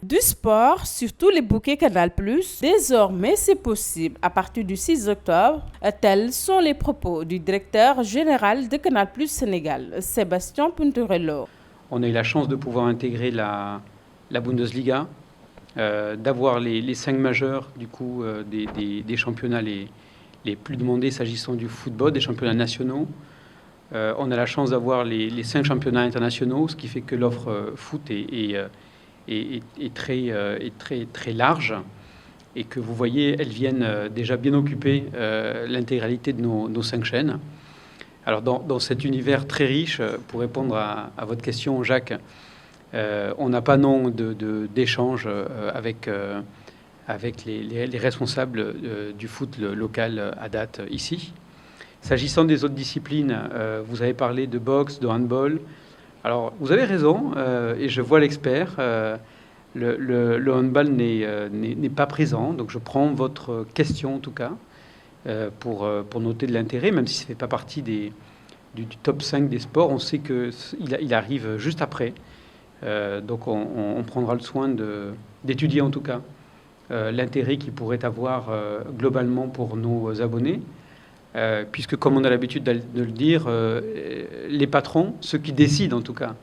Du sport sur tous les bouquets Canal+, désormais c'est possible à partir du 6 octobre. Tels sont les propos du directeur général de Canal+ Sénégal, Sébastien Punturello. On a eu la chance de pouvoir intégrer la Bundesliga, d'avoir les 5 majeurs du coup, des championnats les plus demandés s'agissant du football, des championnats nationaux. On a la chance d'avoir les 5 championnats internationaux, ce qui fait que l'offre foot est très large et que vous voyez, elles viennent déjà bien occuper l'intégralité de nos 5 chaînes. Alors dans cet univers très riche, pour répondre à votre question, Jacques, on n'a pas non d'échange avec les responsables du foot local à date ici. S'agissant des autres disciplines, vous avez parlé de boxe, de handball. Alors, vous avez raison, et je vois l'expert. Le handball n'est pas présent, donc je prends votre question en tout cas pour noter de l'intérêt, même si ça ne fait pas partie du top 5 des sports. On sait qu'il arrive juste après, donc on prendra le soin d'étudier en tout cas l'intérêt qu'il pourrait avoir globalement pour nos abonnés. Puisque, comme on a l'habitude de le dire, les patrons, ceux qui décident en tout cas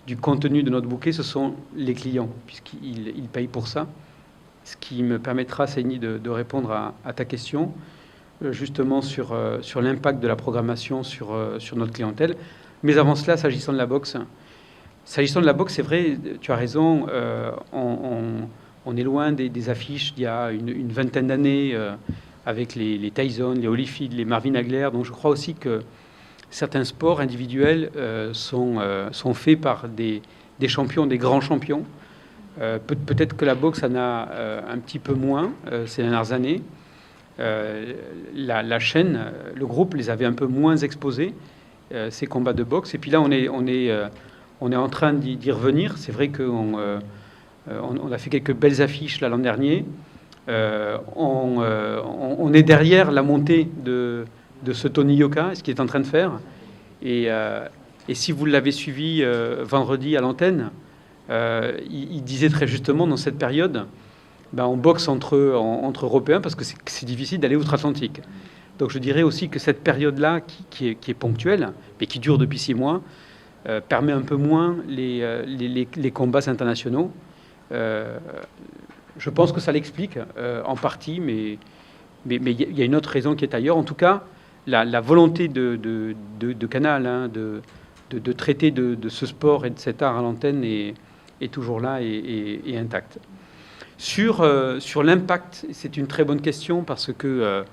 du contenu de notre bouquet, ce sont les clients, puisqu'ils payent pour ça. Ce qui me permettra, Saini, de répondre à ta question, justement sur l'impact de la programmation sur notre clientèle. Mais avant cela, s'agissant de la boxe, c'est vrai, tu as raison, on est loin des affiches d'il y a une vingtaine d'années, avec les Tyson, les Holyfield, les Marvin Hagler. Donc je crois aussi que certains sports individuels sont faits par des champions, des grands champions. Peut-être que la boxe en a un petit peu moins ces dernières années. La chaîne, le groupe les avait un peu moins exposés, ces combats de boxe. Et puis là, on est en train d'y revenir. C'est vrai qu'on a fait quelques belles affiches l'an dernier. On est derrière la montée de ce Tony Yoka, ce qu'il est en train de faire. Et si vous l'avez suivi vendredi à l'antenne, il disait très justement dans cette période, on boxe entre Européens parce que c'est difficile d'aller outre-Atlantique. Donc je dirais aussi que cette période-là, qui est ponctuelle, mais qui dure depuis 6 mois, permet un peu moins les combats internationaux. Je pense que ça l'explique en partie, mais il y a une autre raison qui est ailleurs. En tout cas, la volonté de Canal de traiter de ce sport et de cet art à l'antenne est toujours là et intacte. Sur l'impact, c'est une très bonne question parce que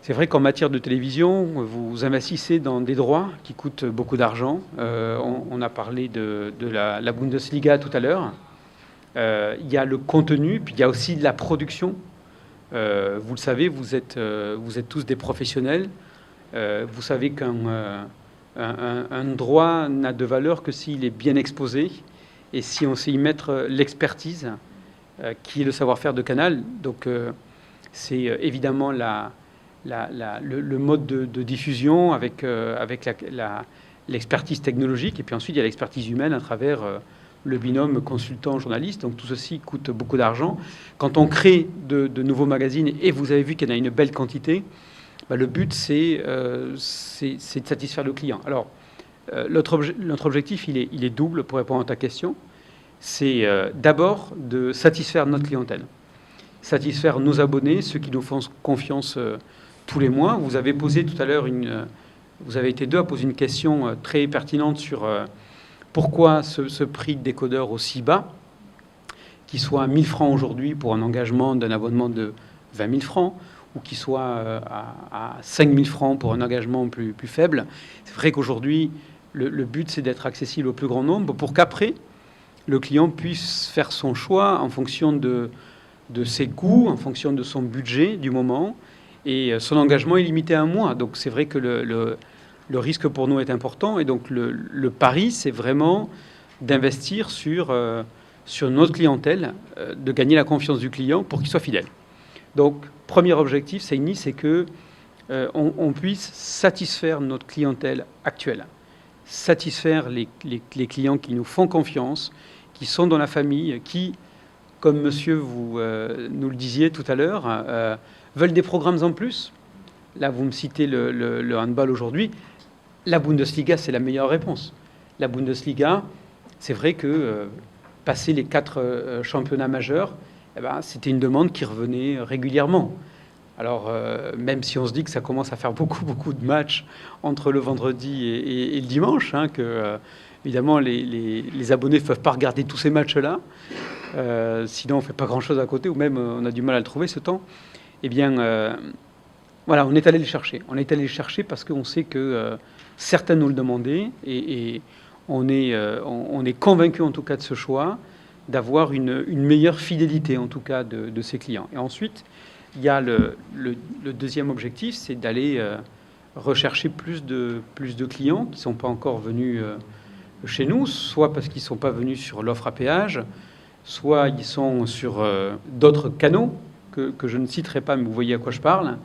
c'est vrai qu'en matière de télévision, vous investissez dans des droits qui coûtent beaucoup d'argent. On a parlé de la Bundesliga tout à l'heure. Il y a le contenu, puis il y a aussi de la production. Vous le savez, vous êtes tous des professionnels. Vous savez qu'un droit n'a de valeur que s'il est bien exposé et si on sait y mettre l'expertise qui est le savoir-faire de Canal. Donc c'est évidemment le mode de diffusion avec l'expertise technologique, et puis ensuite il y a l'expertise humaine à travers le binôme consultant-journaliste. Donc tout ceci coûte beaucoup d'argent. Quand on crée de nouveaux magazines, et vous avez vu qu'il y en a une belle quantité, le but c'est de satisfaire le client. Alors notre objectif il est double pour répondre à ta question. C'est d'abord de satisfaire notre clientèle, satisfaire nos abonnés, ceux qui nous font confiance tous les mois. Vous avez posé tout à l'heure vous avez été 2 à poser une question très pertinente sur pourquoi ce prix de décodeur aussi bas, qui soit 1 000 francs aujourd'hui pour un engagement d'un abonnement de 20 000 francs, ou qui soit à 5 000 francs pour un engagement plus faible. C'est vrai qu'aujourd'hui, le but, c'est d'être accessible au plus grand nombre pour qu'après, le client puisse faire son choix en fonction de ses goûts, en fonction de son budget du moment. Et son engagement est limité à 1 mois. Donc c'est vrai que le risque pour nous est important. Et donc le pari, c'est vraiment d'investir sur notre clientèle, de gagner la confiance du client pour qu'il soit fidèle. Donc, premier objectif, c'est que on puisse satisfaire notre clientèle actuelle. satisfaire les clients qui nous font confiance, qui sont dans la famille, qui, comme monsieur, vous nous le disiez tout à l'heure, veulent des programmes en plus. Là, vous me citez le handball aujourd'hui. La Bundesliga, c'est la meilleure réponse. La Bundesliga, c'est vrai que passer les 4 championnats majeurs, c'était une demande qui revenait régulièrement. Alors, même si on se dit que ça commence à faire beaucoup de matchs entre le vendredi et le dimanche, que évidemment les abonnés ne peuvent pas regarder tous ces matchs-là, sinon on ne fait pas grand-chose à côté, ou même on a du mal à le trouver ce temps, eh bien, voilà, on est allé le chercher. On est allé le chercher parce qu'on sait que certains nous le demandaient, et on est convaincu en tout cas de ce choix, d'avoir une meilleure fidélité en tout cas de ses clients. Et ensuite, il y a le deuxième objectif, c'est d'aller rechercher plus de clients qui ne sont pas encore venus chez nous, soit parce qu'ils ne sont pas venus sur l'offre à péage, soit ils sont sur d'autres canaux que je ne citerai pas, mais vous voyez à quoi je parle.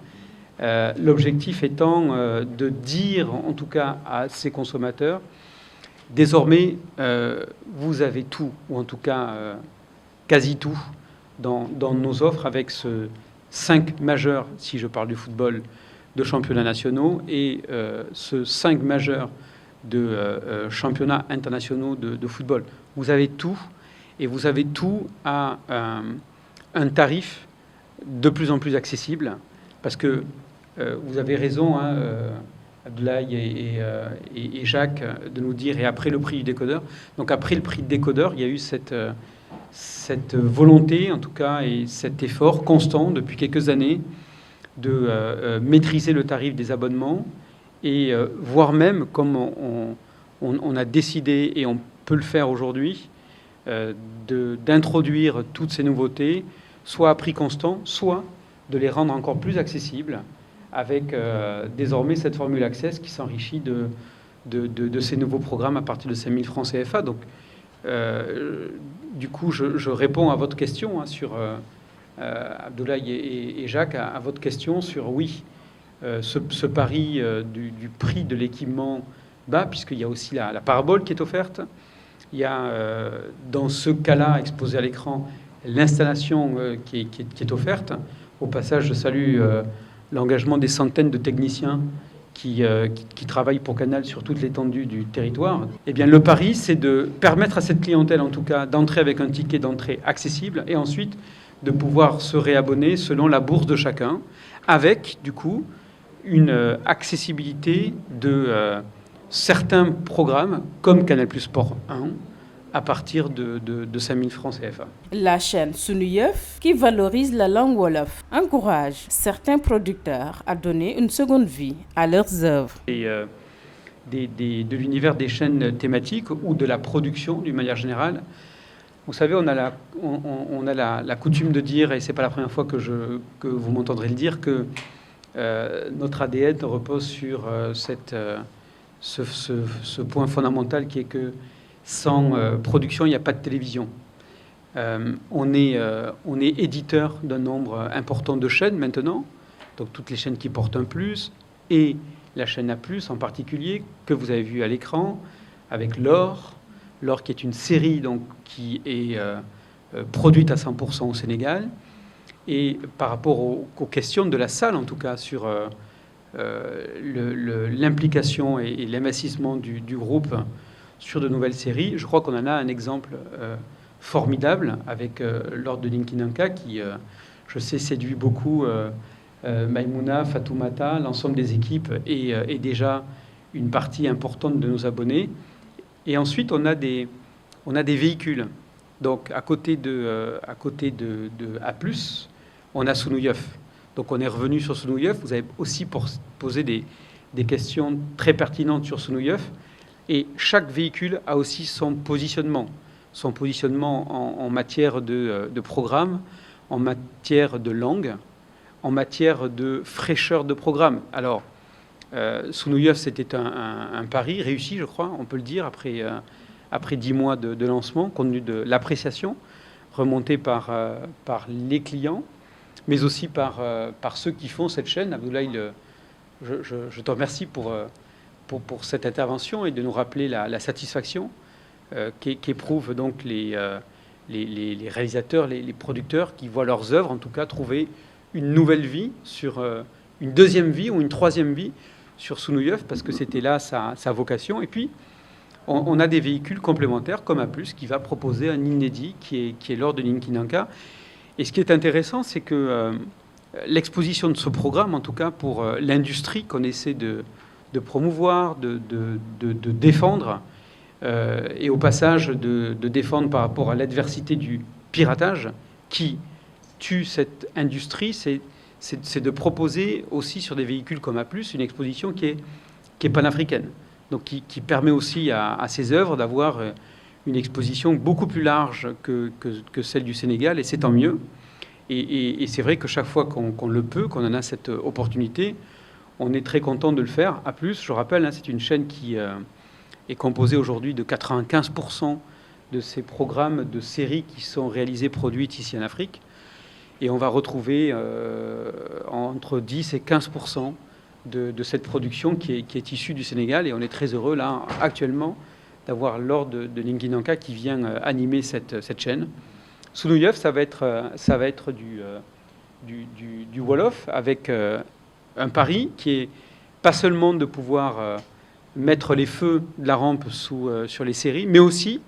L'objectif étant de dire, en tout cas à ces consommateurs, désormais, vous avez tout, ou en tout cas quasi tout, dans nos offres, avec ce 5 majeurs, si je parle du football, de championnats nationaux, et ce 5 majeurs de championnats internationaux de football. Vous avez tout, et vous avez tout à un tarif de plus en plus accessible, parce que vous avez raison, Abdoulaye et Jacques, de nous dire, et après le prix du décodeur. Donc après le prix du décodeur, il y a eu cette volonté, en tout cas, et cet effort constant depuis quelques années de maîtriser le tarif des abonnements, et voire même, comme on a décidé, et on peut le faire aujourd'hui, d'introduire toutes ces nouveautés, soit à prix constant, soit de les rendre encore plus accessibles, avec désormais cette formule Access qui s'enrichit de ces nouveaux programmes à partir de 5 000 francs CFA. Donc, du coup, je réponds à votre question sur Abdoulaye et Jacques, à votre question sur, oui, ce pari du prix de l'équipement bas, puisqu'il y a aussi la parabole qui est offerte. Il y a, dans ce cas-là, exposé à l'écran, l'installation qui est offerte. Au passage, je salue l'engagement des centaines de techniciens qui travaillent pour Canal sur toute l'étendue du territoire. Eh bien, le pari, c'est de permettre à cette clientèle, en tout cas, d'entrer avec un ticket d'entrée accessible, et ensuite de pouvoir se réabonner selon la bourse de chacun, avec, du coup, une accessibilité de certains programmes, comme Canal+ Sport 1, à partir de 5 000 francs CFA. La chaîne Sunuyeuf, qui valorise la langue Wolof, encourage certains producteurs à donner une seconde vie à leurs œuvres. Et, de l'univers des chaînes thématiques ou de la production, d'une manière générale, vous savez, on a la coutume de dire, et ce n'est pas la première fois que vous m'entendrez le dire, que notre ADN repose sur ce point fondamental qui est que sans production, il n'y a pas de télévision. On est éditeur d'un nombre important de chaînes maintenant, donc toutes les chaînes qui portent un plus, et la chaîne A+, en particulier, que vous avez vu à l'écran, avec l'Or, qui est une série donc, qui est produite à 100% au Sénégal. Et par rapport aux questions de la salle, en tout cas, sur l'implication et l'investissement du groupe sur de nouvelles séries, je crois qu'on en a un exemple formidable avec Lord de Ninkinanka qui, je sais, séduit beaucoup Maïmouna, Fatoumata, l'ensemble des équipes et déjà une partie importante de nos abonnés. Et ensuite, on a des véhicules. Donc, à côté de A+, on a Sunuyeuf. Donc, on est revenu sur Sunuyeuf. Vous avez aussi posé des questions très pertinentes sur Sunuyeuf. Et chaque véhicule a aussi son positionnement en matière de programme, en matière de langue, en matière de fraîcheur de programme. Alors, Sunuyeuf, c'était un pari réussi, je crois, on peut le dire, après 10 mois de lancement, compte tenu de l'appréciation remontée par les clients, mais aussi par ceux qui font cette chaîne. Abdoulaye, je te remercie pour pour cette intervention et de nous rappeler la satisfaction qu'éprouvent donc les réalisateurs, les producteurs qui voient leurs œuvres, en tout cas, trouver une nouvelle vie, une deuxième vie ou une troisième vie sur Sounouyeuv, parce que c'était là sa vocation. Et puis, on a des véhicules complémentaires, comme A+, qui va proposer un inédit, qui est l'or de Ninkinanka. Et ce qui est intéressant, c'est que l'exposition de ce programme, en tout cas pour l'industrie qu'on essaie de promouvoir, de défendre, et au passage de défendre par rapport à l'adversité du piratage qui tue cette industrie, c'est de proposer aussi sur des véhicules comme A+, une exposition qui est panafricaine, donc qui permet aussi à ces œuvres d'avoir une exposition beaucoup plus large que celle du Sénégal, et c'est tant mieux. Et c'est vrai que chaque fois qu'on le peut, qu'on en a cette opportunité, on est très content de le faire. A+, je rappelle, c'est une chaîne qui est composée aujourd'hui de 95% de ces programmes de séries qui sont réalisées, produites ici en Afrique. Et on va retrouver entre 10 et 15% de cette production qui est issue du Sénégal. Et on est très heureux, là, actuellement, d'avoir l'or de Ninkinanka qui vient animer cette chaîne. Sounouyeuv, ça va être du Wolof, avec un pari qui est pas seulement de pouvoir mettre les feux de la rampe sur les séries, mais aussi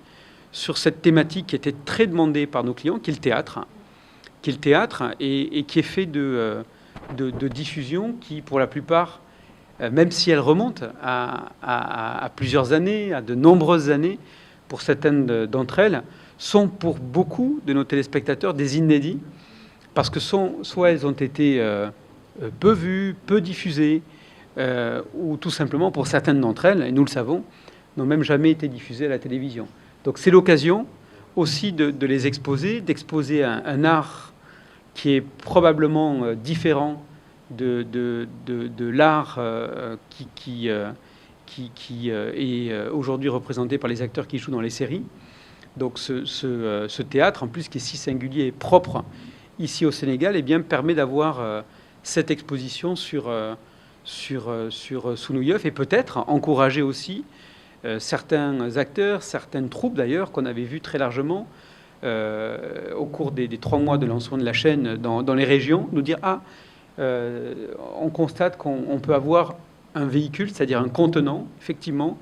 sur cette thématique qui était très demandée par nos clients, qui est le théâtre, et qui est fait de diffusion qui, pour la plupart, même si elle remonte à plusieurs années, à de nombreuses années, pour certaines d'entre elles, sont pour beaucoup de nos téléspectateurs des inédits, parce que soit elles ont été peu vues, peu diffusées, ou tout simplement, pour certaines d'entre elles, et nous le savons, n'ont même jamais été diffusées à la télévision. Donc c'est l'occasion aussi de les exposer, d'exposer un art qui est probablement différent de l'art qui est aujourd'hui représenté par les acteurs qui jouent dans les séries. Donc ce théâtre, en plus, qui est si singulier et propre ici au Sénégal, eh bien, permet d'avoir cette exposition sur Sounouyeuv, et peut-être encourager aussi certains acteurs, certaines troupes d'ailleurs, qu'on avait vues très largement au cours des 3 mois de lancement de la chaîne dans les régions, nous dire on constate qu'on peut avoir un véhicule, c'est-à-dire un contenant, effectivement,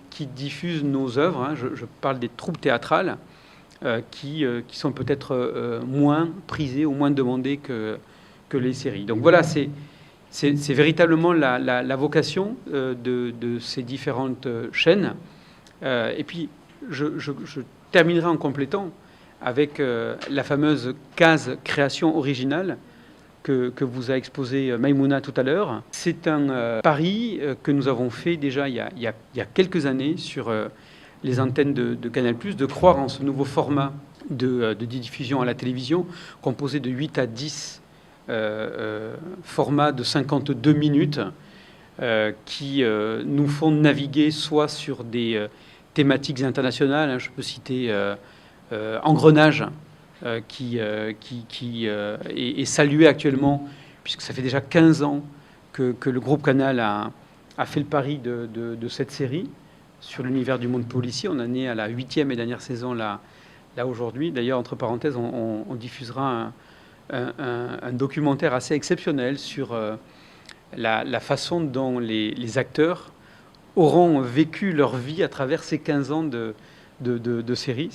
qui diffuse nos œuvres. Je parle des troupes théâtrales qui sont peut-être moins prisées ou moins demandées que les séries. Donc voilà, c'est véritablement la vocation de ces différentes chaînes. Et puis, je terminerai en complétant avec la fameuse case création originale que vous a exposé Maïmouna tout à l'heure. C'est un pari que nous avons fait déjà il y a quelques années sur les antennes de Canal+, de croire en ce nouveau format de diffusion à la télévision, composé de 8 à 10 formats de 52 minutes qui nous font naviguer soit sur des thématiques internationales, je peux citer Engrenage, qui est salué actuellement, puisque ça fait déjà 15 ans que le groupe Canal a fait le pari de cette série sur l'univers du monde policier. On en est à la 8e et dernière saison là aujourd'hui. D'ailleurs, entre parenthèses, on diffusera un documentaire assez exceptionnel sur la façon dont les acteurs auront vécu leur vie à travers ces 15 ans de série.